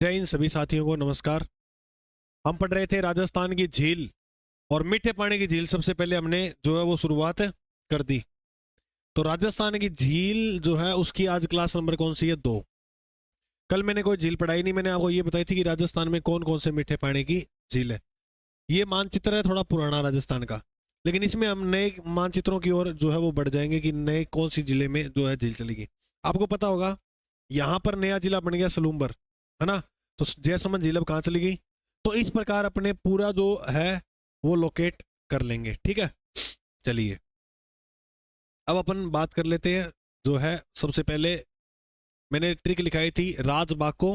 जय हिंद सभी साथियों को नमस्कार। हम पढ़ रहे थे राजस्थान की झील और मीठे पानी की झील। सबसे पहले हमने जो है वो शुरुआत कर दी। तो राजस्थान की झील जो है उसकी आज क्लास नंबर कौन सी है? 2। कल मैंने कोई झील पढ़ाई नहीं, मैंने आपको ये बताई थी कि राजस्थान में कौन कौन से मीठे पानी की झील है। ये मानचित्र है थोड़ा पुराना राजस्थान का, लेकिन इसमें हम नए मानचित्रों की ओर जो है वो बढ़ जाएंगे कि नए कौन सी जिले में जो है झील चलेगी। आपको पता होगा यहाँ पर नया जिला बन गया सलूम्बर, है ना। तो जयसमंद झील अब कहाँ चली गई? तो इस प्रकार अपने पूरा जो है वो लोकेट कर लेंगे। ठीक है, चलिए अब अपन बात कर लेते हैं। जो है सबसे पहले मैंने ट्रिक लिखाई थी, राज बाको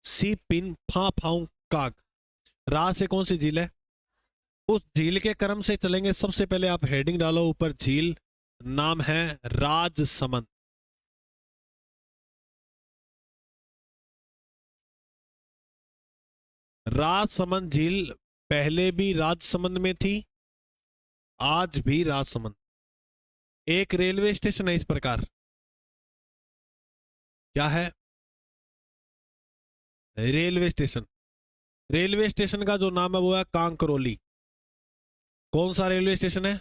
सी पिन फा फाउ काग। रा से कौन सी झील है? उस झील के क्रम से चलेंगे। सबसे पहले आप हेडिंग डालो ऊपर, झील नाम है राजसमंद। राजसमंद झील पहले भी राजसमंद में थी, आज भी राजसमंद। एक रेलवे स्टेशन है इस प्रकार, क्या है? Railway station. रेलवे स्टेशन का जो नाम है वो है कांकरोली। कौन सा रेलवे स्टेशन है?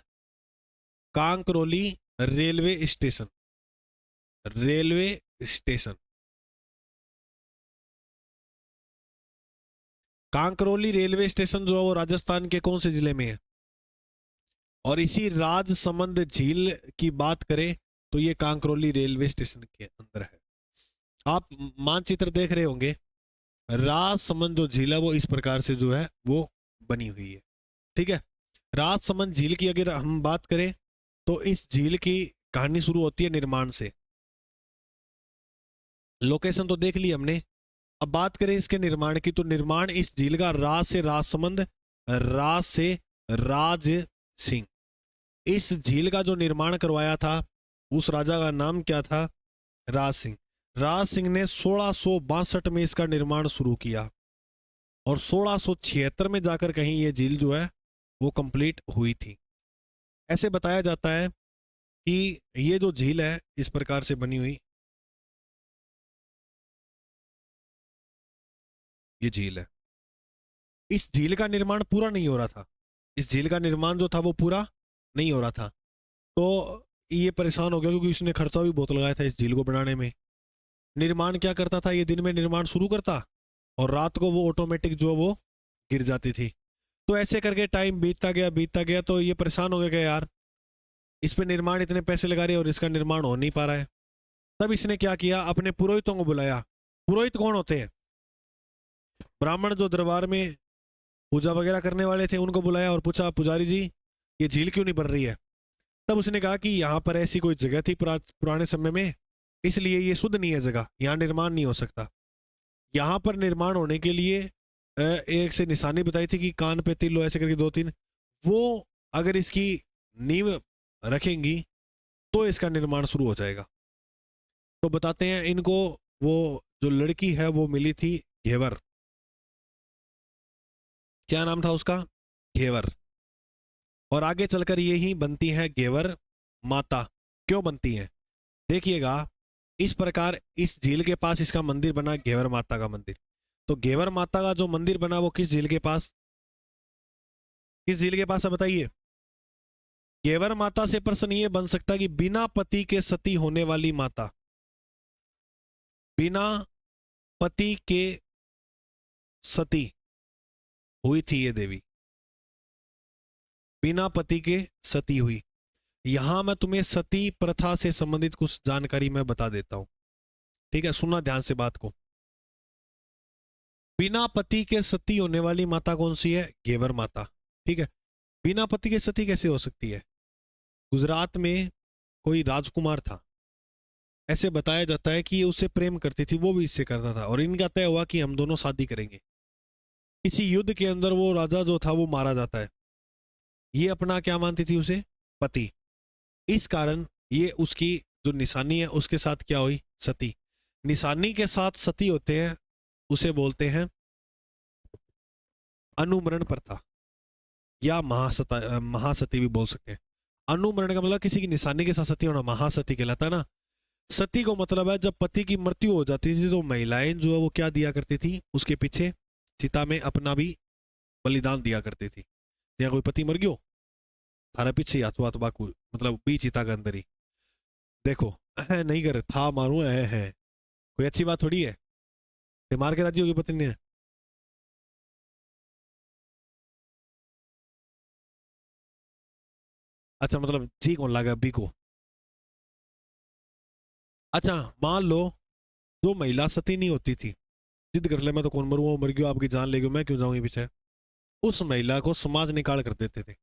Kankroli railway station. Railway station Kankroli railway station जो है वो राजस्थान के कौन से जिले में है? और इसी राजसमंद झील की बात करें तो ये कांकरोली रेलवे स्टेशन के अंदर है। आप मानचित्र देख रहे होंगे, राजसमंद जो झील है वो इस प्रकार से जो है वो बनी हुई है। ठीक है, राजसमंद झील की अगर हम बात करें तो इस झील की कहानी शुरू होती है निर्माण से। लोकेशन तो देख ली हमने, अब बात करें इसके निर्माण की। तो निर्माण इस झील का राज से राजसमंद, राज से राज सिंह। इस झील का जो निर्माण करवाया था उस राजा का नाम क्या था? राज सिंह। राज सिंह ने 1662 में इसका निर्माण शुरू किया और 1676 में जाकर कहीं ये झील जो है वो कंप्लीट हुई थी। ऐसे बताया जाता है कि ये जो झील है इस प्रकार से बनी हुई, ये झील है। इस झील का निर्माण पूरा नहीं हो रहा था। इस झील का निर्माण जो था वो पूरा नहीं हो रहा था, तो ये परेशान हो गया क्योंकि उसने खर्चा भी बहुत लगाया था इस झील को बनाने में। निर्माण क्या करता था, ये दिन में निर्माण शुरू करता और रात को वो ऑटोमेटिक जो वो गिर जाती थी। तो ऐसे करके टाइम बीतता गया तो ये परेशान हो गया कि यार इस पे निर्माण इतने पैसे लगा रहे हैं और इसका निर्माण हो नहीं पा रहा है। तब इसने क्या किया, अपने पुरोहितों को बुलाया। पुरोहित कौन होते हैं? ब्राह्मण जो दरबार में पूजा वगैरह करने वाले थे उनको बुलाया और पूछा, पुजारी जी ये झील क्यों नहीं बन रही है? तब उसने कहा कि यहाँ पर ऐसी कोई जगह थी पुराने समय में, इसलिए ये शुद्ध नहीं है जगह, यहाँ निर्माण नहीं हो सकता। यहाँ पर निर्माण होने के लिए एक से निशानी बताई थी कि कान पे तिल लो, ऐसे करके 2-3, वो अगर इसकी नींव रखेंगी तो इसका निर्माण शुरू हो जाएगा। तो बताते हैं इनको, वो जो लड़की है वो मिली थी घेवर। क्या नाम था उसका? घेवर। और आगे चलकर ये ही बनती है घेवर माता। क्यों बनती है देखिएगा। इस प्रकार इस झील के पास इसका मंदिर बना, घेवर माता का मंदिर। तो घेवर माता का जो मंदिर बना वो किस झील के पास? किस झील के पास है बताइए? घेवर माता से प्रश्न ये बन सकता है कि बिना पति के सती होने वाली माता, बिना पति के सती हुई थी ये देवी, बिना पति के सती हुई। यहां मैं तुम्हें सती प्रथा से संबंधित कुछ जानकारी मैं बता देता हूं। ठीक है, सुनना ध्यान से बात को। बिना पति के सती होने वाली माता कौन सी है? घेवर माता। ठीक है, बिना पति के सती कैसे हो सकती है? गुजरात में कोई राजकुमार था, ऐसे बताया जाता है कि ये उससे प्रेम करती थी, वो भी इससे करता था, और इनका तय हुआ कि हम दोनों शादी करेंगे। किसी युद्ध के अंदर वो राजा जो था वो मारा जाता है, ये अपना क्या मानती थी उसे? पति। इस कारण ये उसकी जो निशानी है उसके साथ क्या हुई? सती। निशानी के साथ सती होते हैं उसे बोलते हैं अनुमरण प्रथा, या महासती भी बोल सकते हैं। अनुमरण का मतलब किसी की निशानी के साथ सती होना, महासती कहलाता है ना। सती को मतलब है जब पति की मृत्यु हो जाती थी तो महिलाएं जो है वो क्या दिया करती थी, उसके पीछे चिता में अपना भी बलिदान दिया करती थी। या कोई पति मर गयो, थारा पीछे हाथों हाथ बाकू, मतलब बीच चिता के अंदर ही देखो, नहीं कर था मारू है कोई अच्छी बात थोड़ी है। ते मार के राजी होगी पत्नी ने। अच्छा मतलब जी कौन लागा बी को। अच्छा मान लो जो महिला सती नहीं होती थी, जिद कर ले मैं तो कौन मरूँ, वो मर गयो, आपकी जान ले गयो, मैं क्यों जाऊँ ये पीछे, उस महिला को समाज निकाल कर देते थे।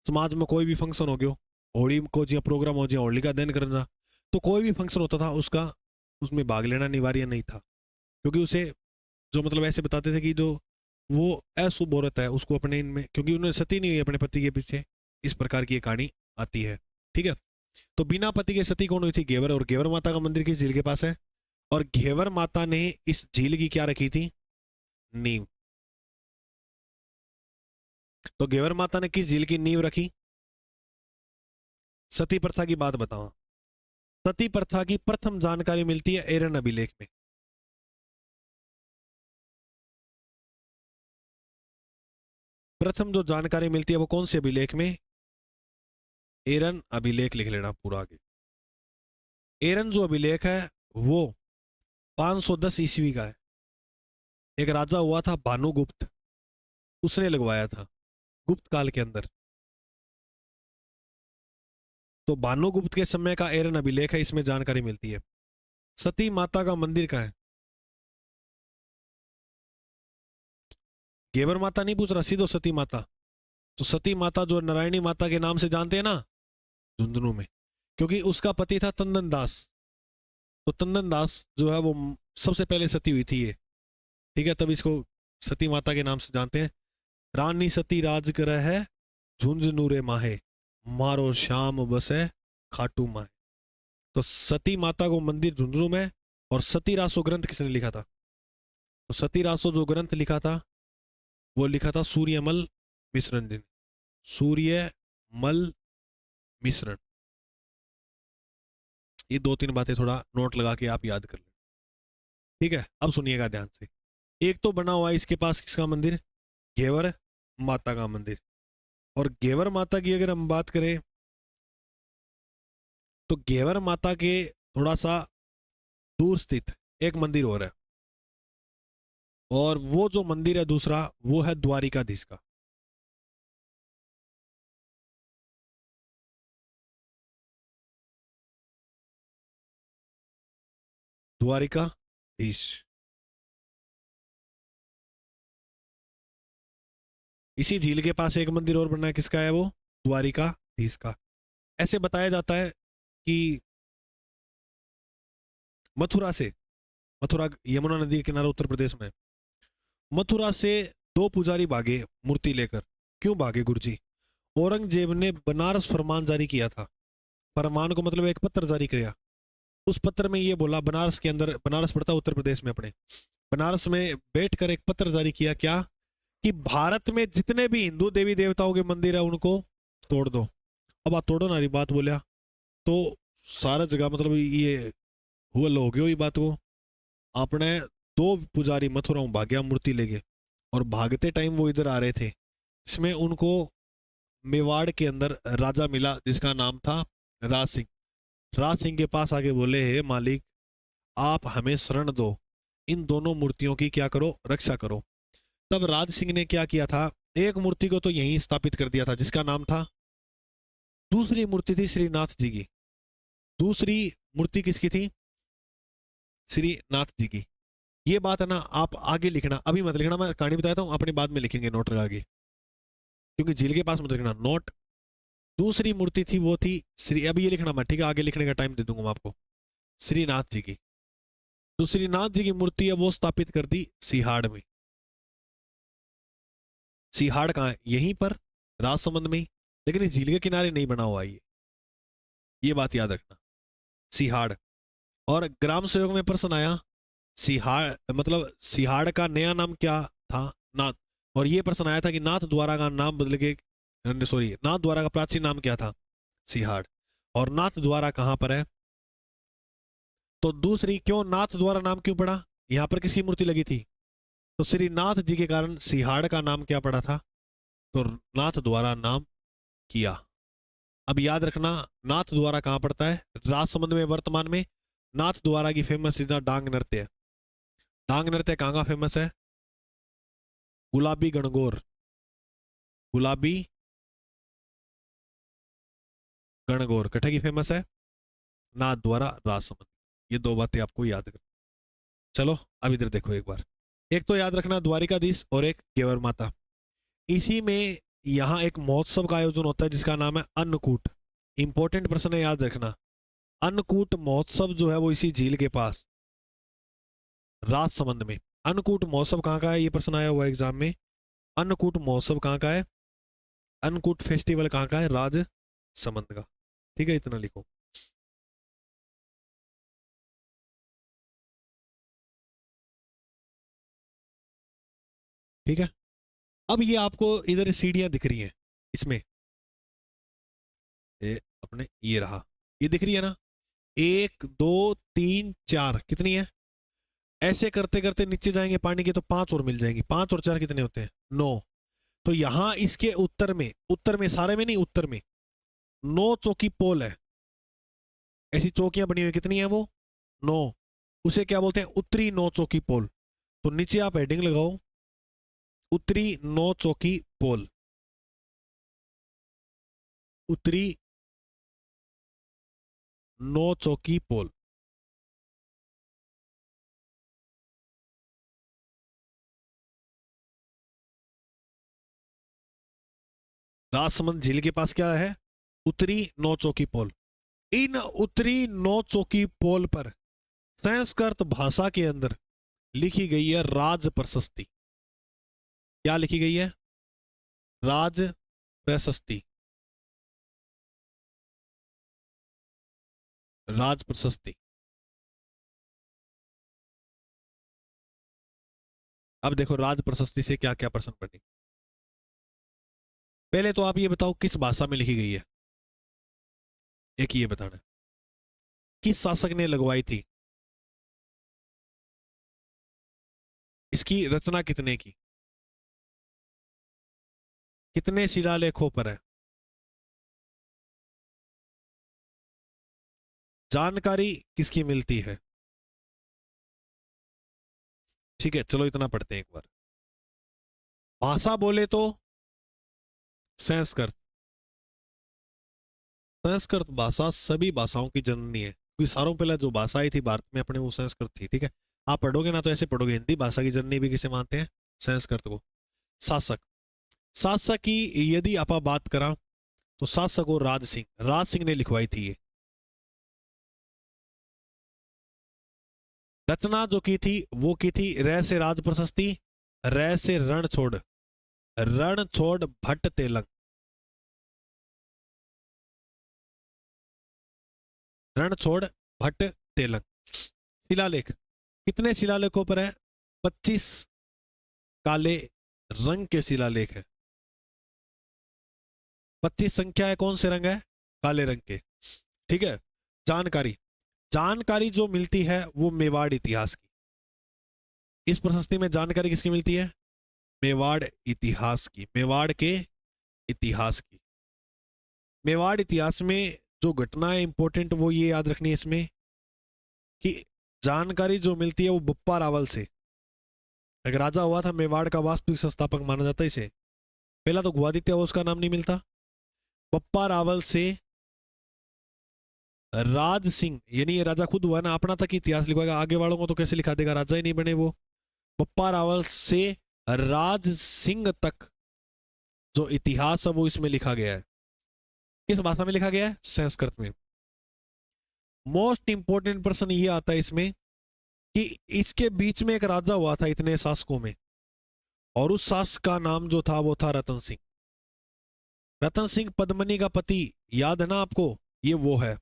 समाज में कोई भी फंक्शन हो गयो, होली को जिया प्रोग्राम हो जिया होली का दिन करना, तो कोई भी फंक्शन होता था उसका उसमें भाग लेना अनिवार्य नहीं था, क्योंकि उसे जो मतलब ऐसे बताते थे कि जो वो अशुभ औरत है उसको अपने इनमें, क्योंकि उन्हें सती नहीं हुई अपने पति के पीछे, इस प्रकार की एक कहानी आती है। ठीक है, तो बिना पति के सती कौन हुई थी, घेवर, और घेवर माता का मंदिर किस झील के पास है, और घेवर माता ने इस झील की क्या रखी थी, नींव। तो घेवर माता ने किस झील की नींव रखी, सती प्रथा की बात बताओ। सती प्रथा की प्रथम जानकारी मिलती है एरन अभिलेख में। प्रथम जो जानकारी मिलती है वो कौन से अभिलेख में, एरन अभिलेख लिख लेना पूरा आगे। एरन जो अभिलेख है वो 510 ईस्वी का है। एक राजा हुआ था भानुगुप्त, उसने लगवाया था गुप्त काल के अंदर। तो भानुगुप्त के समय का एरन अभिलेख है, इसमें जानकारी मिलती है। सती माता का मंदिर कहाँ है, घेवर माता नहीं पूछ रहा, सीधो सती माता। तो सती माता जो नारायणी माता के नाम से जानते हैं ना झुंझुनू में, क्योंकि उसका पति था तंदन दास। तो तंदन दास जो है वो सबसे पहले सती हुई थी ये। ठीक है, तब इसको सती माता के नाम से जानते हैं। रानी सती राज कर है झुंझुनू रे माहे, मारो श्याम बसे खाटू माहे। तो सती माता को मंदिर झुंझुनू में। और सती रासो ग्रंथ किसने लिखा था, तो सती रासो जो ग्रंथ लिखा था वो लिखा था सूर्यमल मिश्रण जी ने। सूर्यमल मिश्रण। ये दो तीन बातें थोड़ा नोट लगा के आप याद कर लें। ठीक है, अब सुनिएगा ध्यान से। एक तो बना हुआ है इसके पास किसका मंदिर, घेवर माता का मंदिर। और घेवर माता की अगर हम बात करें तो घेवर माता के थोड़ा सा दूर स्थित एक मंदिर और है, और वो जो मंदिर है दूसरा वो है द्वारिकाधीश का। द्वारिकाधीश। इसी झील के पास एक मंदिर और बना है, किसका है वो, द्वारिकाधीश का। ऐसे बताया जाता है कि मथुरा से, मथुरा यमुना नदी के किनारे उत्तर प्रदेश में, मथुरा से दो पुजारी भागे मूर्ति लेकर। क्यों भागे गुरुजी, औरंगजेब ने बनारस फरमान जारी किया था। फरमान को मतलब एक पत्र जारी किया। उस पत्र में ये बोला, बनारस के अंदर, बनारस पड़ता उत्तर प्रदेश में अपने, बनारस में बैठकर एक पत्र जारी किया, क्या कि भारत में जितने भी हिंदू देवी देवताओं के मंदिर है उनको तोड़ दो। अब आप तोड़ो ना बात बोलिया तो सारा जगह मतलब ये हुआ हो गया ये बात को। आपने दो पुजारी मथुरा में भाग्या मूर्ति लेके, और भागते टाइम वो इधर आ रहे थे, इसमें उनको मेवाड़ के अंदर राजा मिला जिसका नाम था राज सिंह। राज सिंह के पास आके बोले, हे मालिक आप हमें शरण दो, इन दोनों मूर्तियों की क्या करो, रक्षा करो। तब राज सिंह ने क्या किया था, एक मूर्ति को तो यहीं स्थापित कर दिया था जिसका नाम था, दूसरी मूर्ति थी श्रीनाथ जी की। दूसरी मूर्ति किसकी थी, श्रीनाथ जी की। ये बात है ना, आप आगे लिखना, अभी मत लिखना, मैं कहानी बताता हूँ, अपने बाद में लिखेंगे नोट लगा के, क्योंकि झील के पास मत लिखना नोट। दूसरी मूर्ति थी वो थी श्री, अभी ये लिखना मत, ठीक है, आगे लिखने का टाइम दे दूंगा मैं आपको, श्रीनाथ जी की। तो श्रीनाथ जी की मूर्ति है वो स्थापित कर दी सिहाड़ में। सिहाड़ कहाँ है, यहीं पर राजसमंद में ही, लेकिन इस झील के किनारे नहीं बना हुआ ये बात याद रखना, सिहाड़। और ग्राम सेवक में प्रश्न आया, सिहाड़ मतलब सिहाड़ का नया नाम क्या था, नाथ। और ये प्रश्न आया था कि नाथ द्वारा का नाम बदल के, सॉरी, नाथ द्वारा का प्राचीन नाम क्या था, सिहाड़। और नाथ द्वारा कहां पर है, तो दूसरी, क्यों नाथ द्वारा नाम क्यों पड़ा? यहां पर किसकी मूर्ति लगी थी? तो श्री नाथ जी के कारण सिहाड़ का नाम क्या पड़ा था? तो नाथ द्वारा नाम किया। अब याद रखना, नाथ द्वारा कहां पड़ता है? राजसमंद में वर्तमान में। नाथ द्वारा की फेमस चीज डांग नृत्य है। डांग नृत्य कहां का फेमस है? गुलाबी गणगौर, गुलाबी गणगौर कट्ठे की फेमस है। नाथ द्वारा राजसमंद, ये दो बातें आपको याद रखना। चलो अब इधर देखो एक बार। एक तो याद रखना द्वारिकाधीश और एक गेवर माता। इसी में यहां एक महोत्सव का आयोजन होता है जिसका नाम है अन्नकूट। इंपॉर्टेंट प्रश्न है, याद रखना। अन्नकूट महोत्सव जो है वो इसी झील के पास राजसमंद में। अन्नकूट महोत्सव कहाँ का है? ये प्रश्न आया हुआ एग्जाम में। अन्नकूट महोत्सव कहाँ का है? अन्नकूट फेस्टिवल कहाँ का है? राजसमंद का। ठीक है, इतना लिखो। ठीक है, अब ये आपको इधर सीढ़ियां दिख रही हैं इसमें, ये अपने ये रहा, ये दिख रही है ना? 1 2 3 4 कितनी है? ऐसे करते करते नीचे जाएंगे पानी के तो 5 और मिल जाएंगी। 5 और 4 कितने होते हैं? 9। तो यहां इसके उत्तर में सारे में नहीं, उत्तर में 9 चौकी पोल है। ऐसी चौकियां बनी हुई कितनी है वो? 9। उसे क्या बोलते हैं? उत्तरी 9 चौकी पोल। तो नीचे आप हेडिंग लगाओ, उत्तरी 9 चौकी पोल। उत्तरी 9 चौकी पोल। राजसमंद झील के पास क्या है? उत्तरी 9 चौकी पोल। इन उत्तरी 9 चौकी पोल पर संस्कृत भाषा के अंदर लिखी गई है राज प्रशस्ति। क्या लिखी गई है? राज प्रशस्ति। राज प्रशस्ति। अब देखो राज प्रशस्ति से क्या क्या प्रश्न बने। पहले तो आप ये बताओ किस भाषा में लिखी गई है, एक ये बताना। किस शासक ने लगवाई थी? इसकी रचना कितने की? कितने शिलालेखों पर है? जानकारी किसकी मिलती है? ठीक है, चलो इतना पढ़ते हैं एक बार। भाषा बोले तो संस्कृत। संस्कृत भाषा सभी भाषाओं की जननी है, क्योंकि सारों पहले जो भाषा आई थी भारत में अपने वो संस्कृत थी। ठीक है, आप पढ़ोगे ना तो ऐसे पढ़ोगे, हिंदी भाषा की जननी भी किसे मानते हैं? संस्कृत को। शासक, शासक की यदि आप बात करा तो शासक को राज सिंह, राज सिंह ने लिखवाई थी ये। रचना जो की थी वो की थी रै से राज प्रशस्ति, रै से रण छोड़, रण छोड़ भट्ट तेलंग। रण छोड़ भट्ट तेलंग। शिलालेख, कितने शिलालेखों पर है? 25 काले रंग के शिलालेख है। 25 संख्या है, कौन से रंग है? काले रंग के। ठीक है, जानकारी, जानकारी जो मिलती है वो मेवाड़ इतिहास की। इस प्रशस्ति में जानकारी किसकी मिलती है? मेवाड़ इतिहास की, मेवाड़ के इतिहास की। मेवाड़ इतिहास में जो घटना है इंपॉर्टेंट वो ये याद रखनी है इसमें कि जानकारी जो मिलती है वो बप्पा रावल से, एक राजा हुआ था मेवाड़ का, वास्तविक संस्थापक माना जाता है इसे। पहला तो गुआदित्य हुआ, उसका नाम नहीं मिलता। बप्पा रावल से राज सिंह, यानी ये राजा खुद हुआ ना, अपना तक इतिहास लिखवाएगा, आगे वालों को तो कैसे लिखा देगा, राजा ही नहीं बने वो। बप्पा रावल से राज सिंह तक जो इतिहास है वो इसमें लिखा गया है। किस भाषा में लिखा गया है? संस्कृत में। मोस्ट इंपोर्टेंट प्रश्न ये आता है इसमें कि इसके बीच में एक राजा हुआ था इतने शासकों में, और उस शासक का नाम जो था वो था रतन सिंह। रतन सिंह पद्मनी का पति, याद है ना आपको? ये वो है।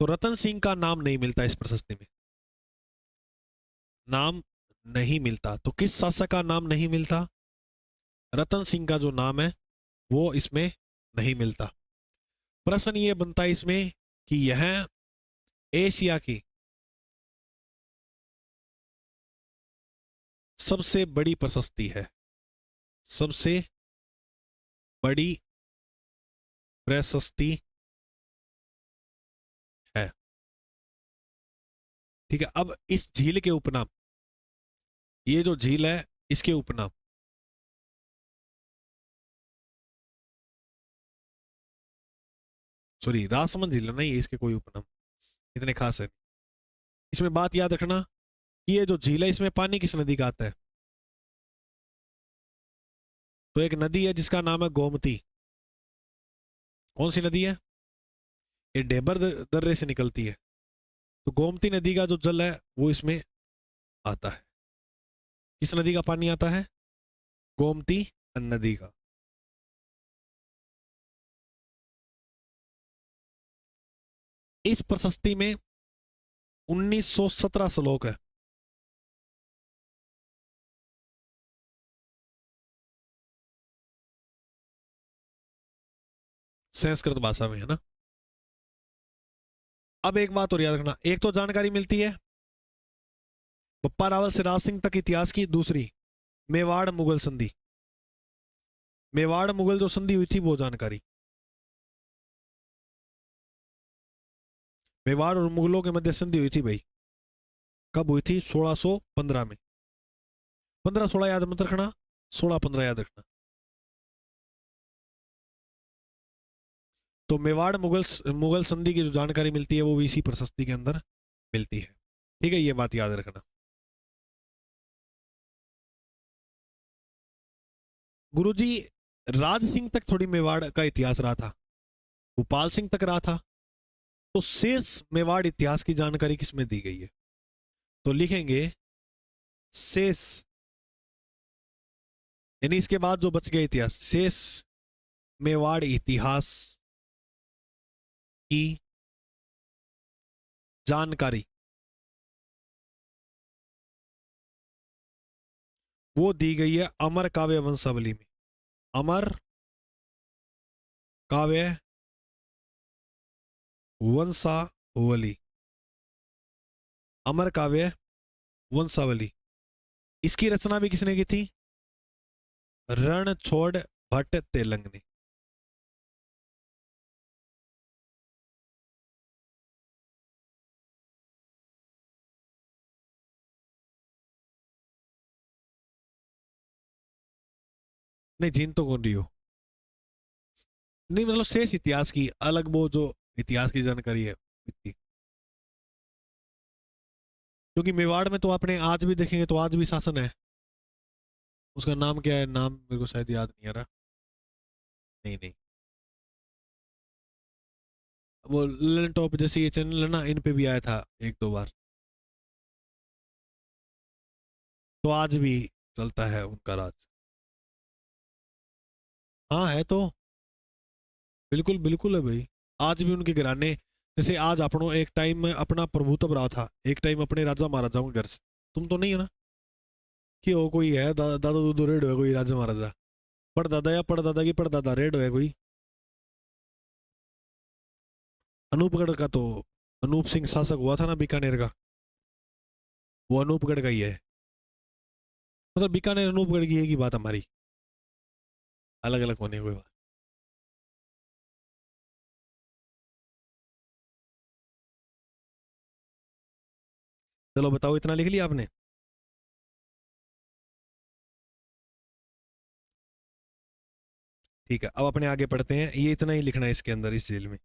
तो रतन सिंह का नाम नहीं मिलता इस प्रशस्ति में, नाम नहीं मिलता। तो किस शासक का नाम नहीं मिलता? रतन सिंह का जो नाम है वो इसमें नहीं मिलता। प्रश्न ये बनता है इसमें कि यह एशिया की सबसे बड़ी प्रशस्ति है, सबसे बड़ी प्रशस्ति है। ठीक है, अब इस झील के उपनाम, ये जो झील है इसके उपनाम, सॉरी राजसमंद झील नहीं है, इसके कोई उपनाम इतने खास है। इसमें बात याद रखना कि ये जो झील है इसमें पानी किस नदी का आता है? तो एक नदी है जिसका नाम है गोमती। कौन सी नदी है? ये डेबर दर्रे से निकलती है। तो गोमती नदी का जो जल है वो इसमें आता है। किस नदी का पानी आता है? गोमती नदी का। इस प्रशस्ति में 1917 श्लोक है। संस्कृत भाषा में है ना। अब एक बात और याद रखना, एक तो जानकारी मिलती है बप्पा रावल से राज सिंह तक इतिहास की, दूसरी मेवाड़ मुगल संधि, मेवाड़ मुगल जो संधि हुई थी वो जानकारी। मेवाड़ और मुगलों के मध्य संधि हुई थी भाई, कब हुई थी? 1615 में। 15-16 याद मत रखना, 16-15 याद रखना। तो मेवाड़ मुगल संधि की जो जानकारी मिलती है वो भी इसी प्रशस्ति के अंदर मिलती है। ठीक है, ये बात याद रखना। गुरुजी, राज सिंह तक थोड़ी मेवाड़ का इतिहास रहा था, भोपाल सिंह तक रहा था, तो शेष मेवाड़ इतिहास की जानकारी किसमें दी गई है? तो लिखेंगे शेष, यानी इसके बाद जो बच गया इतिहास, शेष मेवाड़ इतिहास की जानकारी वो दी गई है अमर काव्य वंशावली में। अमर काव्य वंशावली, अमर काव्य वंशावली। इसकी रचना भी किसने की थी? रणछोड़ भट्ट तेलंग ने। नहीं, जीन तो कौन रही हो, नहीं मतलब शेष इतिहास की अलग, वो जो इतिहास की जानकारी है इतनी। क्योंकि मेवाड़ में तो आपने आज भी देखेंगे तो आज भी शासन है। उसका नाम क्या है? नाम मेरे को शायद याद नहीं आ रहा। नहीं नहीं, वो ललन टॉप जैसे ये चैनल है ना, इन पे भी आया था 1-2 बार। तो आज भी चलता है उनका राज। हाँ है तो, बिल्कुल बिल्कुल है भाई। आज भी उनके घराने, जैसे आज अपनों एक टाइम में अपना प्रभुत्व रहा था, एक टाइम अपने राजा महाराजाओं के घर से, तुम तो नहीं हो ना कि वो कोई है दादा दूध रेड है कोई राजा महाराजा, परदादा या परदादा की परदादा रेड है कोई। अनूपगढ़ का तो अनूप सिंह शासक हुआ था ना बीकानेर का, वो अनूपगढ़ का ही है। मतलब बीकानेर अनूपगढ़ की एक ही बात हमारी, अलग अलग होने कोई बात। चलो बताओ, इतना लिख लिया आपने? ठीक है, अब अपने आगे पढ़ते हैं। ये इतना ही लिखना है इसके अंदर, इस जेल में।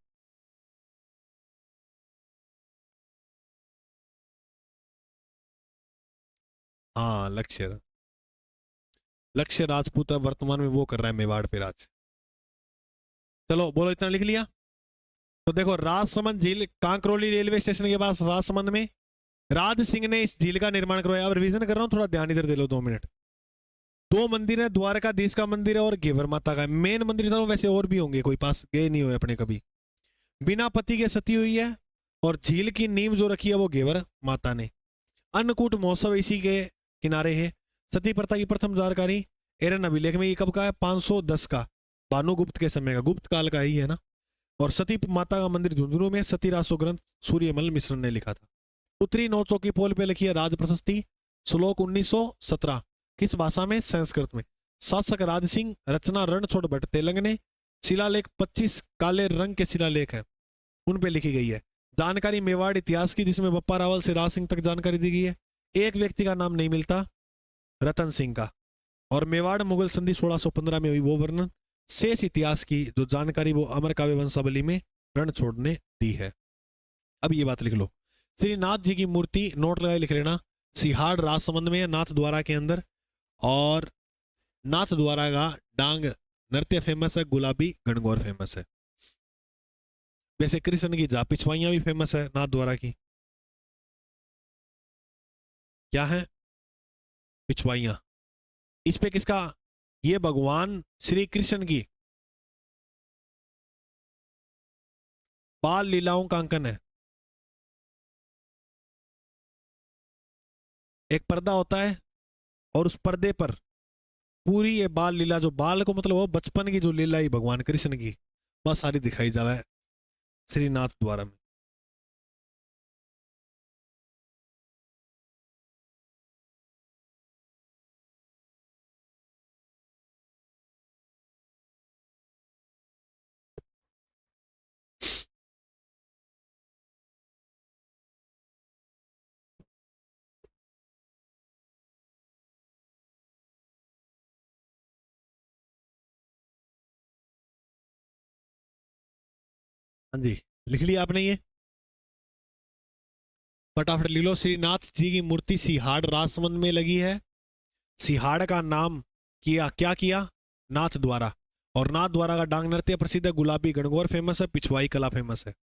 हाँ, लक्ष्य, लक्ष्य राजपूत है, वर्तमान में वो कर रहा है मेवाड़ पे राज। चलो बोलो, इतना लिख लिया? तो देखो, राजसमंद झील कांकरोली रेलवे स्टेशन के पास राजसमंद में राज सिंह ने इस झील का निर्माण करवाया। अब रिवीजन कर रहा हूं, थोड़ा ध्यान इधर दे लो 2 मिनट। 2 मंदिर है, द्वारकाधीश का मंदिर है और घेवर माता का है। मेन मंदिर था, वैसे और भी होंगे, कोई पास गए नहीं हुए अपने कभी। बिना पति के सती हुई है, और झील की नींव जो रखी है वो घेवर माता ने। अन्नकूट महोत्सव इसी के किनारे है। सती प्रथा की प्रथम जानकारी एरन अभिलेख में, ये कब का है? 510 का, भानुगुप्त के समय का, गुप्त काल का ही है ना। और सती माता का मंदिर झुंझुनू में सती रासो ग्रंथ सूर्यमल मिश्र ने लिखा था। उत्तरी नौ चौकी पोल पे लिखी है राज प्रशस्ति, श्लोक 1917। किस भाषा में? संस्कृत में। शासक राज सिंह, रचना रणछोड़ भट्ट तेलंग ने। शिलालेख 25 काले रंग के शिलालेख हैं, उन पे लिखी गई है। जानकारी मेवाड़ इतिहास की, जिसमें बप्पा रावल से राज सिंह तक जानकारी दी गई है। एक व्यक्ति का नाम नहीं मिलता, रतन सिंह का। और मेवाड़ मुगल संधि 1615 में हुई वो वर्णन। शेष इतिहास की जो जानकारी वो अमर काव्य वंशावली में रणछोड़ ने दी है। अब ये बात लिख लो, श्री नाथ जी की मूर्ति नोट लगाए लिख लेना, सिहाड़ राजसमंद में, नाथ द्वारा के अंदर। और नाथ द्वारा का डांग नृत्य फेमस है, गुलाबी गणगौर फेमस है। वैसे कृष्ण की जा पिछवाइयां भी फेमस है नाथ द्वारा की। क्या है? पिछवाइयां। इस पे किसका? ये भगवान श्री कृष्ण की बाल लीलाओं का अंकन है। एक पर्दा होता है और उस पर्दे पर पूरी ये बाल लीला, जो बाल को मतलब वो बचपन की जो लीला ही भगवान कृष्ण की बस सारी दिखाई जावे श्रीनाथ द्वारा में। हाँ जी, लिख लिया आपने ये? फटाफट लिख लो। श्रीनाथ जी की मूर्ति सिहाड़ राजसमंद में लगी है। सिहाड़ का नाम किया क्या किया? नाथ द्वारा। और नाथ द्वारा का डांग नृत्य प्रसिद्ध है, गुलाबी गणगौर फेमस है, पिछवाई कला फेमस है।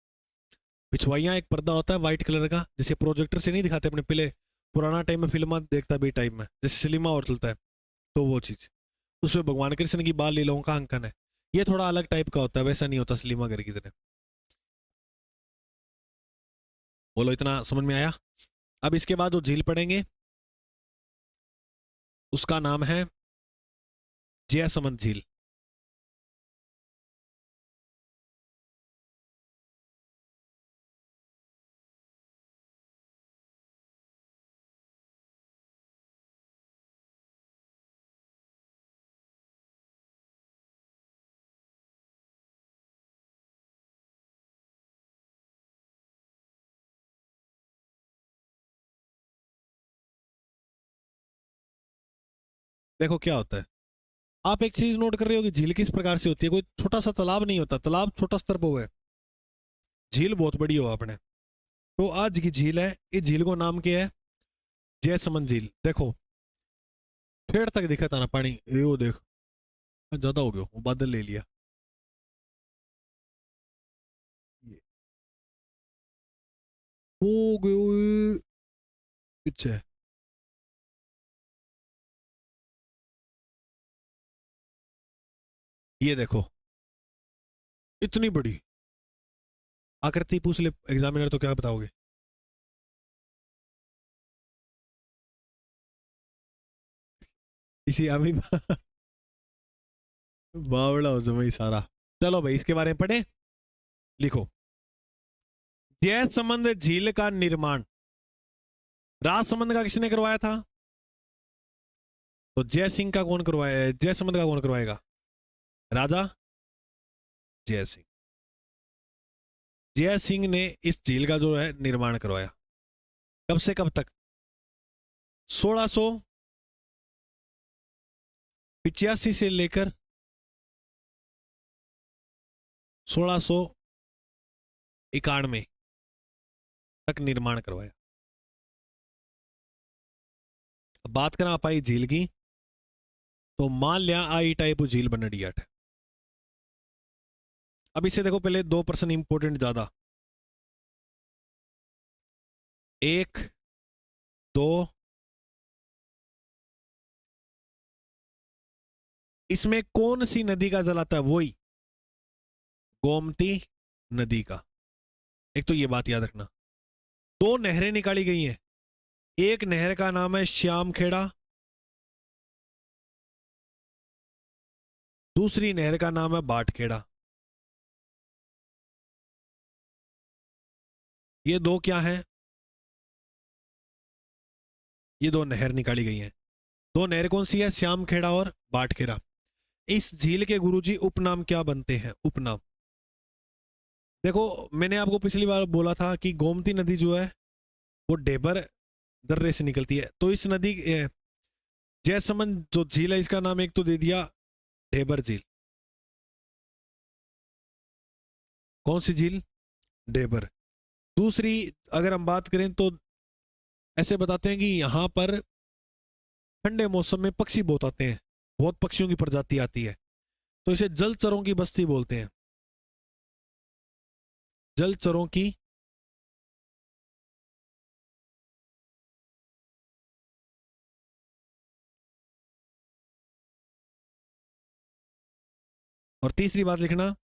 पिछवाइयाँ एक पर्दा होता है व्हाइट कलर का, जिसे प्रोजेक्टर से नहीं दिखाते अपने पहले पुराना टाइम में फिल्म देखता भी टाइम में, जैसे सिनेमा और चलता है, तो वो चीज उसमें भगवान कृष्ण की बाल लीलाओं का अंकन है। ये थोड़ा अलग टाइप का होता है, वैसा नहीं होता सिनेमा घर की तरह। बोलो, इतना समझ में आया? अब इसके बाद वो झील पढ़ेंगे, उसका नाम है जयसमंद झील। देखो क्या होता है, आप एक चीज नोट कर रहे हो कि झील किस प्रकार से होती है। कोई छोटा सा तालाब नहीं होता, तालाब छोटा स्तर पर हुआ है, झील बहुत बड़ी हो आपने। तो आज की झील है, इस झील को नाम क्या है? जयसमंद झील। देखो फेड़ तक दिखा था ना पानी, ये वो देख, ज्यादा हो गया, वो बादल ले लिया। ये हो गयो पीछे। ये देखो इतनी बड़ी आकृति पूछ ले एग्जामिनर तो क्या बताओगे? इसी अभी बावड़ा हो जाए सारा। चलो भाई इसके बारे में पढ़े, लिखो। जयसमंद झील का निर्माण राजसमंद का किसने करवाया था? तो जय सिंह का कौन करवाया? जयसमंद का कौन करवाएगा? राजा जय सिंह। जय सिंह ने इस झील का जो है निर्माण करवाया। कब से कब तक? 1685 से लेकर 1691 तक निर्माण करवाया। अब बात करें आप आई झील की, तो मान लिया आई टाइप झील बनड़ी है। अब इसे देखो, पहले 2% इंपोर्टेंट ज्यादा, 1 2, इसमें कौन सी नदी का जल आता है? वही गोमती नदी का। एक तो ये बात याद रखना। दो नहरें निकाली गई हैं, एक नहर का नाम है श्यामखेड़ा, दूसरी नहर का नाम है बाटखेड़ा। ये दो क्या हैं? ये दो नहर निकाली गई हैं। दो नहर कौन सी है? श्यामखेड़ा और बाटखेड़ा। इस झील के गुरुजी उपनाम क्या बनते हैं? उपनाम देखो, मैंने आपको पिछली बार बोला था कि गोमती नदी जो है वो ढेबर दर्रे से निकलती है। तो इस नदी जयसमंद जो झील है इसका नाम एक तो दे दिया ढेबर झील। कौन सी झील? ढेबर। दूसरी अगर हम बात करें तो ऐसे बताते हैं कि यहां पर ठंडे मौसम में पक्षी बहुत आते हैं, बहुत पक्षियों की प्रजाति आती है, तो इसे जलचरों की बस्ती बोलते हैं। जलचरों की और तीसरी बात लिखना,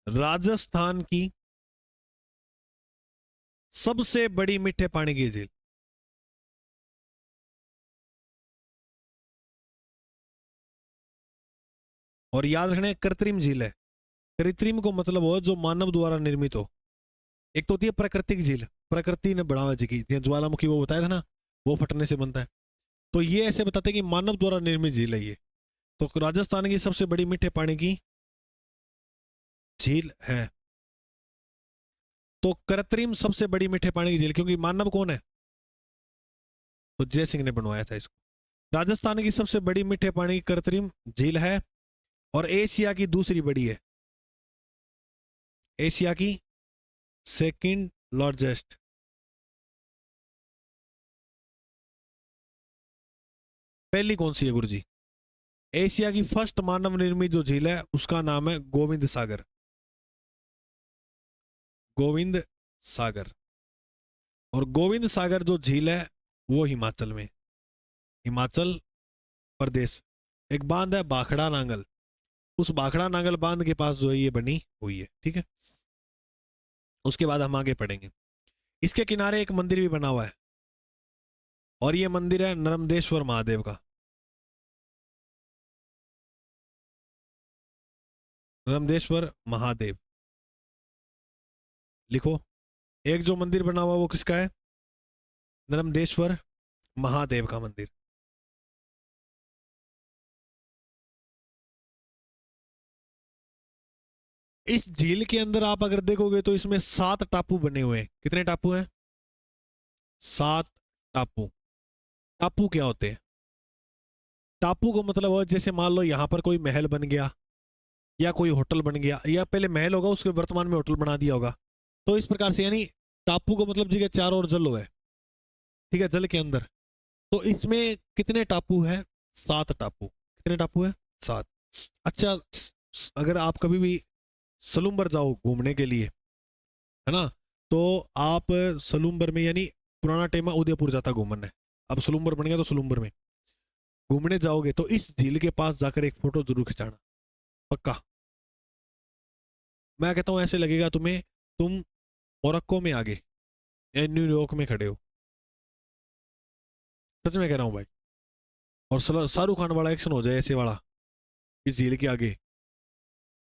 राजस्थान की सबसे बड़ी मीठे पानी की झील। और याद रखना कृत्रिम झील है। कृत्रिम को मतलब हो जो मानव द्वारा निर्मित हो। एक तो होती है प्राकृतिक झील, प्रकृति ने बढ़ावा जी की, ज्वालामुखी वो बताया था ना, वो फटने से बनता है। तो ये ऐसे बताते हैं कि मानव द्वारा निर्मित झील है ये। तो राजस्थान की सबसे बड़ी मीठे पानी की झील है। तो कृत्रिम सबसे बड़ी मीठे पानी की झील, क्योंकि मानव कौन है? तो जय सिंह ने बनवाया था इसको। राजस्थान की सबसे बड़ी मीठे पानी की कृत्रिम झील है और एशिया की दूसरी बड़ी है। एशिया की सेकंड लार्जेस्ट। पहली कौन सी है गुरुजी? एशिया की फर्स्ट मानव निर्मित जो झील है उसका नाम है गोविंद सागर। गोविंद सागर। और गोविंद सागर जो झील है वो हिमाचल में, हिमाचल प्रदेश। एक बांध है भाखड़ा नांगल, उस भाखड़ा नांगल बांध के पास जो है ये बनी हुई है। ठीक है, उसके बाद हम आगे पढ़ेंगे। इसके किनारे एक मंदिर भी बना हुआ है और ये मंदिर है नर्मदेश्वर महादेव का। नर्मदेश्वर महादेव लिखो। एक जो मंदिर बना हुआ वो किसका है? नर्मदेश्वर महादेव का मंदिर। इस झील के अंदर आप अगर देखोगे तो इसमें 7 टापू बने हुए हैं। कितने टापू हैं? 7 टापू। टापू क्या होते हैं? टापू को मतलब हो जैसे मान लो यहां पर कोई महल बन गया या कोई होटल बन गया, या पहले महल होगा उसके वर्तमान में होटल बना दिया होगा। तो इस प्रकार से यानी टापू को मतलब जी के चारों ओर जल हो है। ठीक है, जल के अंदर। तो इसमें कितने टापू है? 7 टापू। कितने टापू है? 7। अच्छा, अगर आप कभी भी सलूम्बर जाओ घूमने के लिए, है ना, तो आप सलूम्बर में, यानी पुराना टाइम में उदयपुर जाता घूमने, अब सलूम्बर बन गया तो सलूम्बर में घूमने जाओगे तो इस झील के पास जाकर एक फोटो जरूर खिंचाना, पक्का। मैं कहता हूं ऐसे लगेगा तुम्हें तुम मोरक्को में आगे या न्यूयॉर्क में खड़े हो। सच में कह रहा हूं भाई। और शाहरुख खान वाला एक्शन हो जाए ऐसे वाला इस झील के आगे,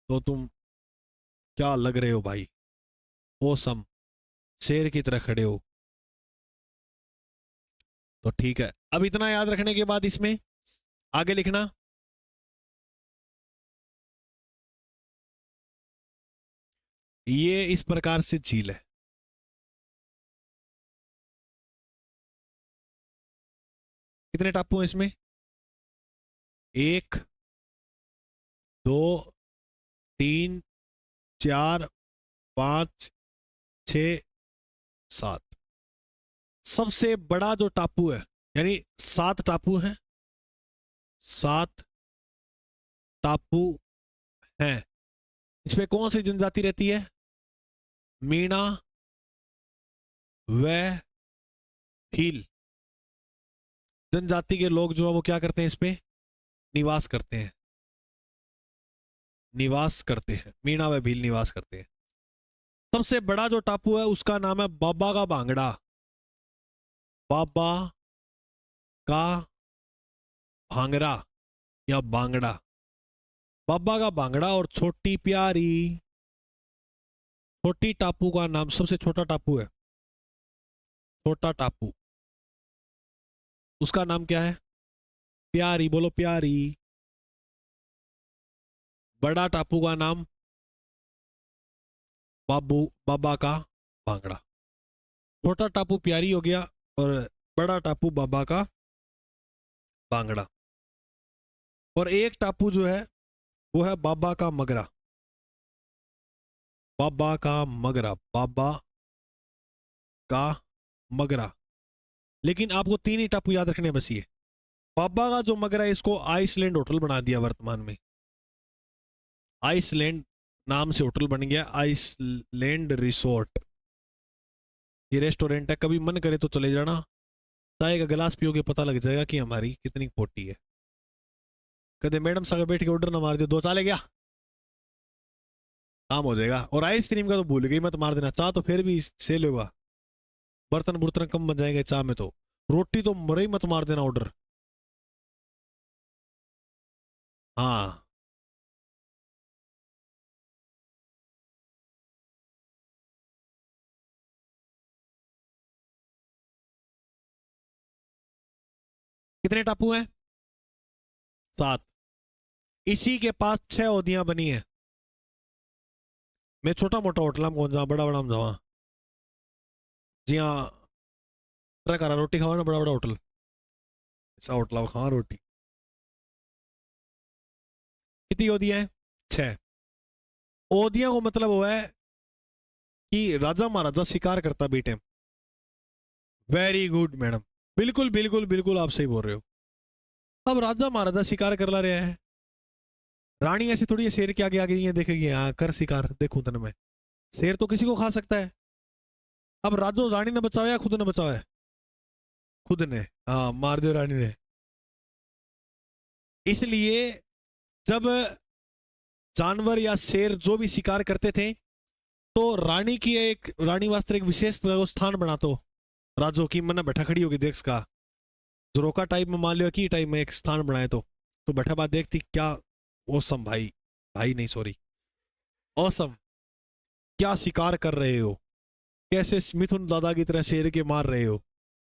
तो तुम क्या लग रहे हो भाई, ओसम, शेर की तरह खड़े हो। तो ठीक है, अब इतना याद रखने के बाद इसमें आगे लिखना, ये इस प्रकार से झील है। कितने टापू हैं इसमें? 1 2 3 4 5 6 7। सबसे बड़ा जो टापू है, यानी 7 टापू हैं, 7 टापू हैं। इसमें कौन सी जनजाति रहती है? मीणा व भील जनजाति के लोग जो है वो क्या करते हैं, इस पे निवास करते हैं। निवास करते हैं, मीणा व भील निवास करते हैं। सबसे बड़ा जो टापू है उसका नाम है बाबा का भांगड़ा। बाबा का भांगड़ा या बांगड़ा। बाबा का भांगड़ा। और छोटी प्यारी, छोटी टापू का नाम, सबसे छोटा टापू है छोटा टापू। उसका नाम क्या है? प्यारी, बोलो प्यारी। बड़ा टापू का नाम? बाबू, बाबा का भांगड़ा। छोटा टापू प्यारी हो गया, और बड़ा टापू बाबा का भांगड़ा। और एक टापू जो है वो है बाबा का मगरा। बाबा का मगरा, बाबा का मगरा। लेकिन आपको तीन ही टापू याद रखने हैं बस ये। बाबा का जो मगरा है, इसको आइसलैंड होटल बना दिया वर्तमान में। आइसलैंड नाम से होटल बन गया, आइसलैंड रिसोर्ट। ये रेस्टोरेंट है, कभी मन करे तो चले जाना। चाय का गिलास पियोगे पता लग जाएगा कि हमारी कितनी पोटी है। कदे मैडम साहब बैठ के ऑर्डर ना मार दियो, दो चाले गया काम हो जाएगा। और आइसक्रीम का तो भूल गई मत मार देना। चाह तो फिर भी सेल होगा, बर्तन बुर्तन कम बन जाएंगे चाह में तो। रोटी तो मरे ही मत मार देना ऑर्डर। हाँ। कितने टापू हैं? 7। इसी के पास 6 ओदियां बनी है। मैं छोटा मोटा होटल में कौन जा, बड़ा बड़ा में जावा। जी हाँ, ट्रक आ रहा रोटी खाओ ना, बड़ा बड़ा होटल। ऐसा होटल खाओ रोटी। कितनी ओदियां हैं? 6। ओदियां को मतलब हुआ है कि राजा महाराजा शिकार करता बेटे। Very good madam. बिल्कुल बिल्कुल बिल्कुल, आप सही बोल रहे हो। अब राजा महाराजा शिकार कर ला रहा है, रानी ऐसी थोड़ी है शेर के आगे आगे ये देखेगी हाँ कर शिकार देखूं तन मैं। शेर तो किसी को खा सकता है। अब राजो रानी ने बचाया या खुद ने बचाया है? खुद ने। हाँ, मार दियो रानी ने। इसलिए जब जानवर या शेर जो भी शिकार करते थे, तो रानी की एक रानी वास्ते एक विशेष स्थान बना तो राजो की मन बैठा खड़ी होगी देख का। जोरोका टाइप में मान लियो कि टाइप में एक स्थान बनाए तो बैठा बात देखती क्या। ओसम भाई, भाई नहीं सॉरी, ओसम। क्या शिकार कर रहे हो, कैसे मिथुन दादा की तरह शेर के मार रहे हो।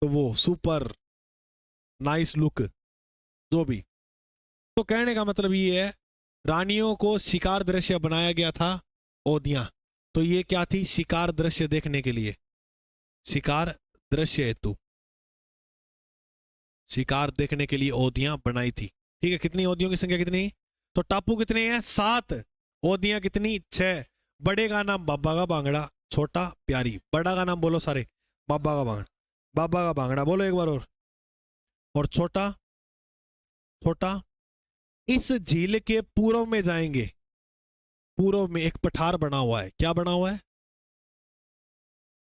तो वो सुपर नाइस लुक, जो भी। तो कहने का मतलब ये है, रानियों को शिकार दृश्य बनाया गया था, ओदियां। तो ये क्या थी? शिकार दृश्य देखने के लिए, शिकार दृश्य हेतु, शिकार देखने के लिए ओदियां बनाई थी। ठीक है, कितनी ओदियों की संख्या कितनी? तो टापू कितने हैं? 7। ओदियां कितनी? 6। बड़े का नाम बाबा का बांगड़ा, छोटा प्यारी। बड़ा का नाम बोलो सारे, बाबा का बांगड़ा। बाबा का बांगड़ा बोलो एक बार और छोटा, छोटा। इस झील के पूर्व में जाएंगे, पूर्व में एक पठार बना हुआ है। क्या बना हुआ है?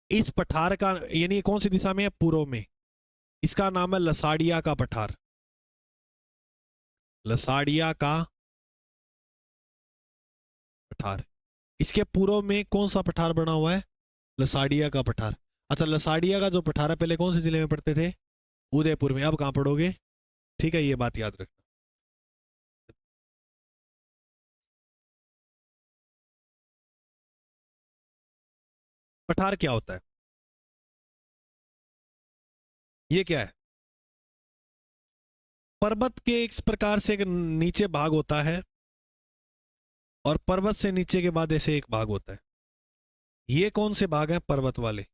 इस पठार का यानी कौन सी दिशा में है? पूर्व में। इसका नाम है लसाड़िया का पठार। लसाड़िया का पठार। इसके पूर्व में कौन सा पठार बना हुआ है? लसाड़िया का पठार। अच्छा, लसाड़िया का जो पठार है पहले कौन से जिले में पड़ते थे? उदयपुर में। अब कहां पढ़ोगे? ठीक है, ये बात याद रखना। पठार क्या होता है? ये क्या है? पर्वत के इस प्रकार से एक नीचे भाग होता है, और पर्वत से नीचे के बाद ऐसे एक भाग होता है। ये कौन से भाग हैं? पर्वत वाले।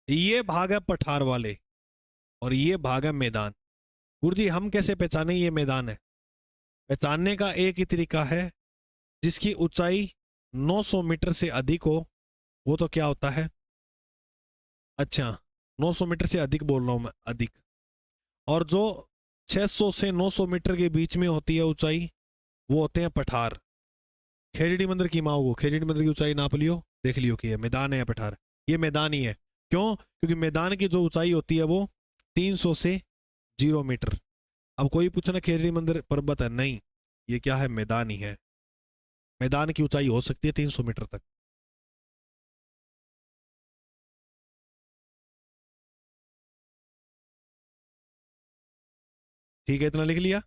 ये भाग है पठार वाले, और ये भाग है मैदान। गुरुजी हम कैसे पहचाने ये मैदान है? पहचानने का एक ही तरीका है, जिसकी ऊंचाई 900 मीटर से अधिक हो, वो तो क्या होता है? अच्छा, 900 मीटर से अधिक बोल रहा हूं मैं, अधिक। और जो 600 से 900 मीटर के बीच में होती है ऊंचाई, वो होते हैं पठार। खेजड़ी मंदिर की माओ को खेजड़ी मंदिर की ऊंचाई नाप लियो, देख लियो कि ये मैदान है या पठार। ये मैदान ही है। क्यों? क्योंकि मैदान की जो ऊंचाई होती है वो 300 से 0 मीटर। अब कोई पूछे ना खेजड़ी मंदिर पर्वत है, नहीं, ये क्या है? मैदान ही है। मैदान की ऊंचाई हो सकती है 300 मीटर तक। ठीक है, इतना लिख लिया।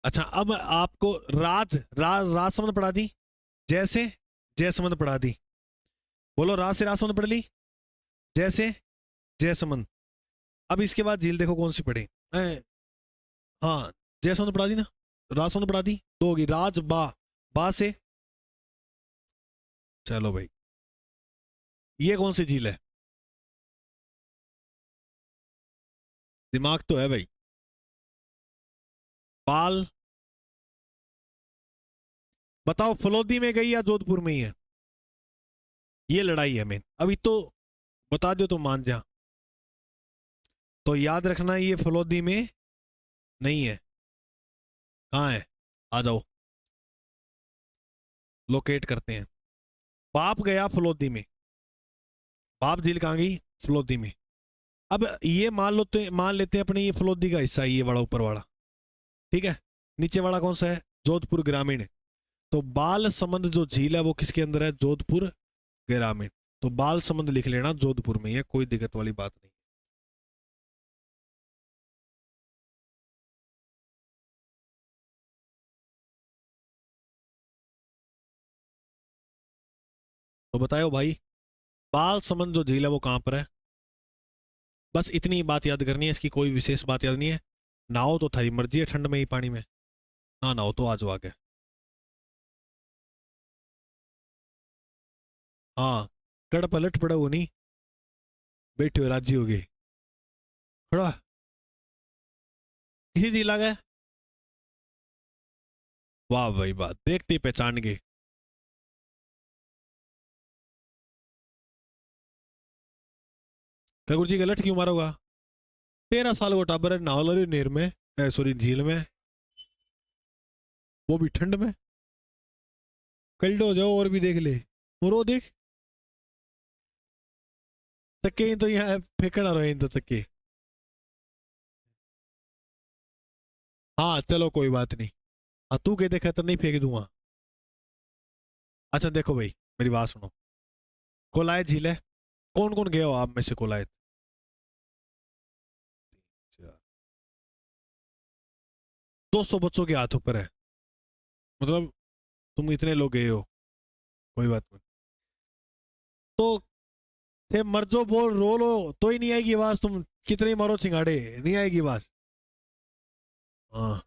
अच्छा, अब आपको राज संबंध पढ़ा दी, जैसे जय संबंध पढ़ा दी। बोलो, राज से राज संबंध पढ़ ली, जैसे जय संबंध। अब इसके बाद झील देखो कौन सी पढ़े। हाँ, जय संबंध पढ़ा दी ना, राज संबंध पढ़ा दी, दो होगी राज बा से। चलो भाई, ये कौन सी झील है? दिमाग तो है भाई। पाल। बताओ, फलोदी में गई या जोधपुर में ही है? ये लड़ाई है मेन। अभी तो बता दो तो मान जा। तो याद रखना, ये फलोदी में नहीं है। कहाँ है? आ जाओ, लोकेट करते हैं। बाप गया फलोदी में, बाप झील कहाँ गई? फलोदी में। अब ये मान लो, तो मान लेते हैं अपने ये फलोदी का हिस्सा है, ये वाला ऊपर वाला, ठीक है। नीचे वाला कौन सा है? जोधपुर ग्रामीण। तो बाल समंद जो झील है वो किसके अंदर है? जोधपुर ग्रामीण। तो बाल समंद लिख लेना, जोधपुर में, यह कोई दिक्कत वाली बात नहीं। तो बताओ भाई, बाल समंद जो झील है वो कहां पर है? बस इतनी बात याद करनी है, इसकी कोई विशेष बात याद नहीं है। नहाओ तो थारी मर्जी है, ठंड में ही पानी में ना नहाओ तो आज आगे। हाँ, कड़ पलट पड़े वो नहीं, बैठे हुए राजी हो गए। खड़ा किसी झील आ गए। वाह भाई वाह, देखते ही पहचान गए। ठाकुर जी गलत क्यों मारोगा? 13 साल को टाबर है, नहा लो नेर में, सॉरी झील में, वो भी ठंड में। कल हो जाओ और भी देख ले, और वो देख चक्के ही तो यहाँ फेंकना रहे तो चक्के। हाँ चलो कोई बात नहीं। हाँ, तू कह देखा तो नहीं फेंक दूंगा। अच्छा देखो भाई, मेरी बात सुनो। कोलायत झील है, कौन कौन गया हो आप में से कोलायत? 200 बच्चों के हाथ ऊपर है, मतलब तुम इतने लोग गए हो, कोई बात नहीं। तो थे मर्जो बोल रो लो तो ही नहीं आएगी आवाज, तुम कितने ही मारो चिंगाड़े नहीं आएगी आवाज। हाँ,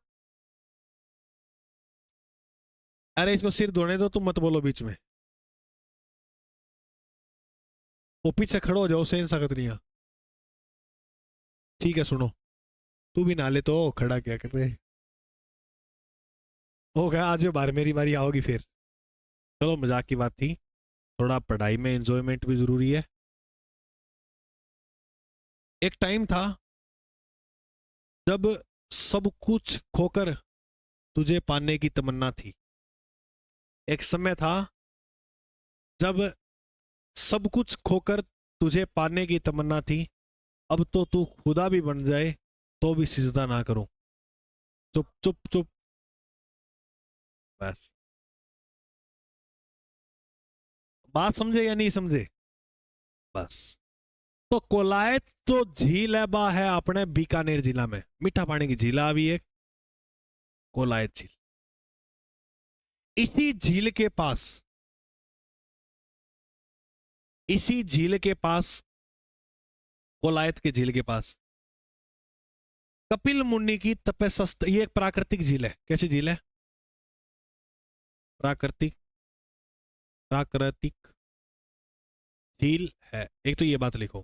अरे इसको सिर धोने दो, तुम मत बोलो बीच में। वो पीछे खड़ो हो जाओ, सेन सकत नहीं है। ठीक है सुनो, तू भी नाले तो खड़ा क्या कर रहे? हो गया, आज बार मेरी बारी आओगी फिर। चलो मजाक की बात थी, थोड़ा पढ़ाई में एंजॉयमेंट भी जरूरी है। एक टाइम था जब सब कुछ खोकर तुझे पाने की तमन्ना थी। एक समय था जब सब कुछ खोकर तुझे पाने की तमन्ना थी। अब तो तू खुदा भी बन जाए तो भी सिजदा ना करूं। चुप चुप चुप, बस। बात समझे या नहीं समझे? बस। तो कोलायत तो झील है, बा है अपने बीकानेर जिला में, मीठा पानी की झील अभी एक कोलायत झील। इसी झील के पास, इसी झील के पास, कोलायत के झील के पास कपिल मुनि की तपस्या, ये एक प्राकृतिक झील है। कैसी झील है? प्राकृतिक, प्राकृतिक झील है। एक तो ये बात लिखो,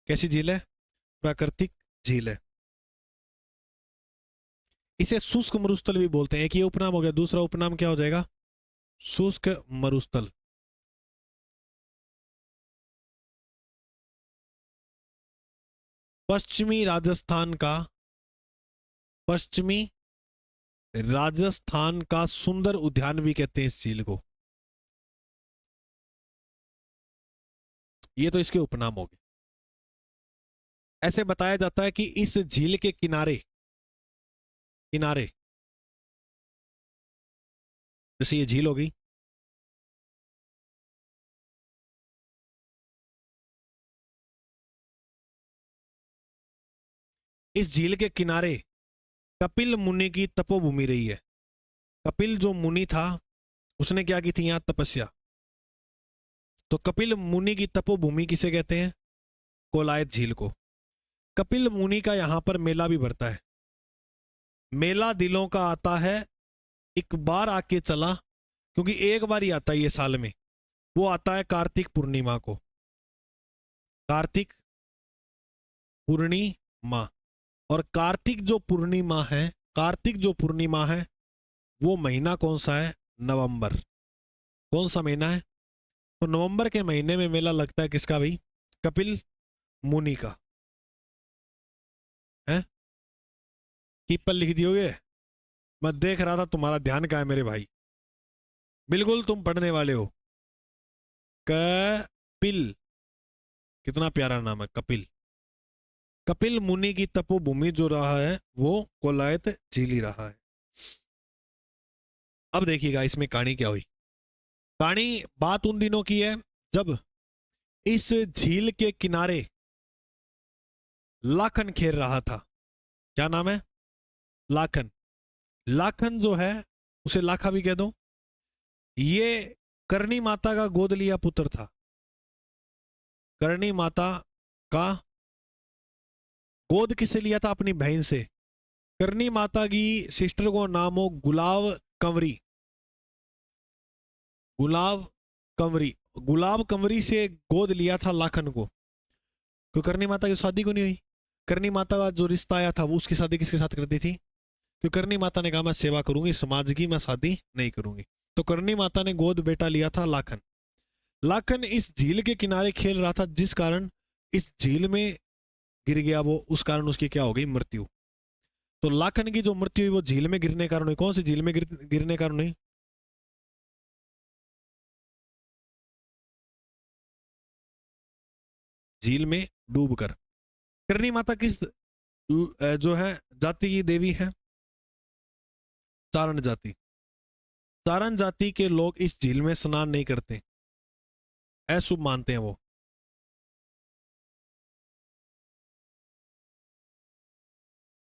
कैसी झील है? प्राकृतिक झील है। इसे शुष्क मरुस्थल भी बोलते हैं। एक ये उपनाम हो गया, दूसरा उपनाम क्या हो जाएगा? शुष्क मरुस्थल। पश्चिमी राजस्थान का, पश्चिमी राजस्थान का सुंदर उद्यान भी कहते हैं इस झील को। ये तो इसके उपनाम हो गए। ऐसे बताया जाता है कि इस झील के किनारे, किनारे, जैसे ये झील हो गई, इस झील के किनारे कपिल मुनि की तपोभूमि रही है। कपिल जो मुनि था उसने क्या की थी यहाँ तपस्या। तो कपिल मुनि की तपोभूमि किसे कहते हैं? कोलायत झील को। कपिल मुनि का यहां पर मेला भी भरता है। मेला दिलों का आता है, एक बार आके चला, क्योंकि एक बार ही आता है ये साल में। वो आता है कार्तिक पूर्णिमा को। कार्तिक पूर्णिमा। और कार्तिक जो पूर्णिमा है, कार्तिक जो पूर्णिमा है वो महीना कौन सा है? नवंबर। कौन सा महीना है? तो नवंबर के महीने में मेला लगता है किसका भाई? कपिल मुनि का है। कीपल लिख दियोगे? मैं देख रहा था तुम्हारा ध्यान कहाँ है मेरे भाई। बिल्कुल तुम पढ़ने वाले हो। कपिल, कितना प्यारा नाम है कपिल। कपिल मुनि की तपोभूमि जो रहा है वो कोलायत झील ही रहा है। अब देखिएगा इसमें कहानी क्या हुई। कहानी बात उन दिनों की है जब इस झील के किनारे लाखन खेल रहा था। क्या नाम है? लाखन। लाखन जो है उसे लाखा भी कह दो। ये करणी माता का गोद लिया पुत्र था। करणी माता का गोद किससे लिया था? अपनी बहन से। करणी माता की सिस्टर को नाम हो गुलाब कंवरी। गुलाब कंवरी। गुलाब कंवरी से गोद लिया था लाखन को। क्यों? करणी माता की शादी को नहीं हुई। करणी माता का जो रिश्ता आया था वो उसकी शादी किसके साथ करती थी? क्योंकि करणी माता ने कहा मैं सेवा करूंगी समाज की, मैं शादी नहीं करूंगी। तो करणी माता ने गोद बेटा लिया था लाखन। लाखन इस झील के किनारे खेल रहा था, जिस कारण इस झील में गिर गया वो, उस कारण उसकी क्या हो गई? मृत्यु। तो लाखन की जो मृत्यु हुई वो झील में गिरने कारण हुई। कौन सी झील में गिरने कारण हुई? झील में डूबकर। करणी माता किस जो है जाति की देवी है? चारण जाति। चारण जाति के लोग इस झील में स्नान नहीं करते, अशुभ मानते हैं वो।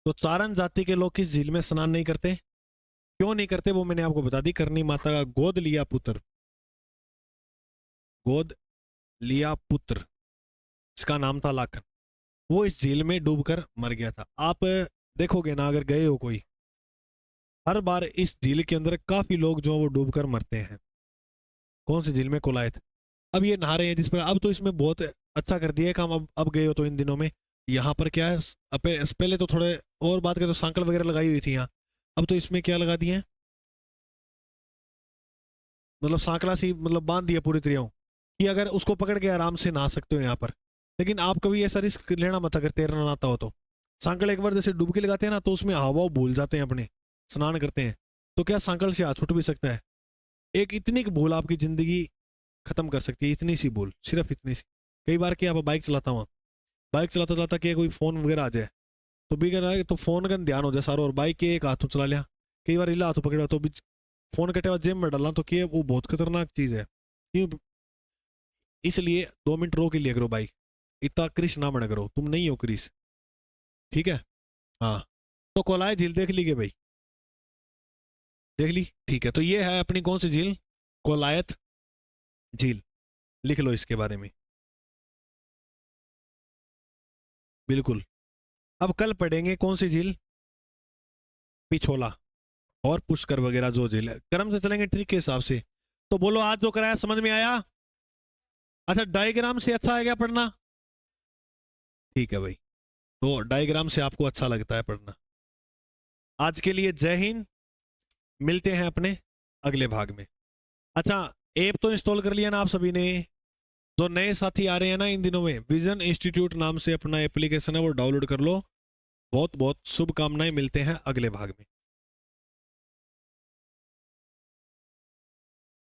तो चारण जाति के लोग किस झील में स्नान नहीं करते? क्यों नहीं करते वो मैंने आपको बता दी। करणी माता का गोद लिया पुत्र, गोद लिया पुत्र, इसका नाम था लाखन, वो इस झील में डूबकर मर गया था। आप देखोगे ना, अगर गए हो कोई, हर बार इस झील के अंदर काफी लोग जो वो डूबकर मरते हैं। कौन सी झील में? कोलायत। अब ये नहा रहे हैं जिस पर, अब तो इसमें बहुत अच्छा कर दिया है काम। अब गए हो तो इन दिनों में यहाँ पर क्या है, पहले तो थोड़े और बात करें तो सांकल वगैरह लगाई हुई थी यहाँ। अब तो इसमें क्या लगा दिए हैं? मतलब सांकला सी मतलब बांध दिया पूरी तरह कि अगर उसको पकड़ के आराम से नहा सकते हो यहाँ पर। लेकिन आप कभी ऐसा रिस्क लेना मत अगर तैरना ना आता हो तो। सांकल एक बार जैसे डुबकी लगाते हैं ना तो उसमें हवा भूल जाते हैं, अपने स्नान करते हैं तो क्या सांकल से हाथ छूट भी सकता है। एक इतनी की भूल आपकी जिंदगी खत्म कर सकती है, इतनी सी भूल, सिर्फ इतनी सी। कई बार क्या, आप बाइक चलाता हूँ, बाइक चलाता चलाता क्या कोई फोन वगैरह आ जाए तो भी क्या तो फोन का ध्यान हो जाए सारा, और बाइक के एक हाथों चला लिया, कई बार इला हाथों पकड़ा तो भी फोन कटे हुआ जेब में डालना, तो क्या वो बहुत खतरनाक चीज है। क्यों? इसलिए 2 मिनट रोक लिया करो बाइक। इतना क्रिश ना बना करो, तुम नहीं हो क्रिश, ठीक है? हाँ। तो कोलाय झील देख ली गई भाई? देख ली, ठीक है। तो ये है अपनी कौन सी झील? कोलायत झील। लिख लो इसके बारे में। बिल्कुल। अब कल पढ़ेंगे कौन सी झील? पिछोला और पुष्कर वगैरह जो झील है, क्रम से चलेंगे ट्रिक के हिसाब से। तो बोलो आज जो कराया समझ में आया? अच्छा, डायग्राम से अच्छा है क्या पढ़ना? ठीक है भाई, तो डायग्राम से आपको अच्छा लगता है पढ़ना। आज के लिए जय हिंद, मिलते हैं अपने अगले भाग में। अच्छा, ऐप तो इंस्टॉल कर लिया ना आप सभी ने? जो नए साथी आ रहे हैं ना इन दिनों में, विजन इंस्टीट्यूट नाम से अपना एप्लीकेशन है वो डाउनलोड कर लो। बहुत बहुत शुभकामनाएं, मिलते हैं अगले भाग में।